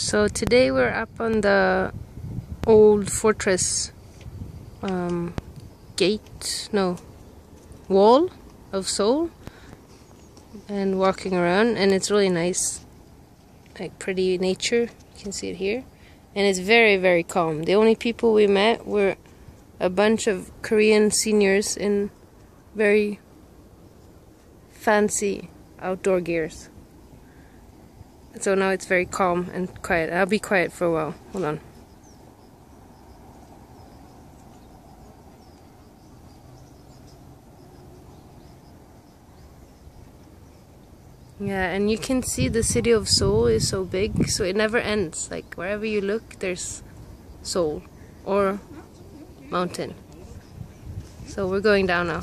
So today we're up on the old fortress wall of Seoul and walking around, and it's really nice, like pretty nature. You can see it here, and it's very, very calm. The only people we met were a bunch of Korean seniors in very fancy outdoor gears. So now it's very calm and quiet. I'll be quiet for a while. Hold on. Yeah, and you can see the city of Seoul is so big, so it never ends. Like wherever you look, there's Seoul or mountain. So we're going down now.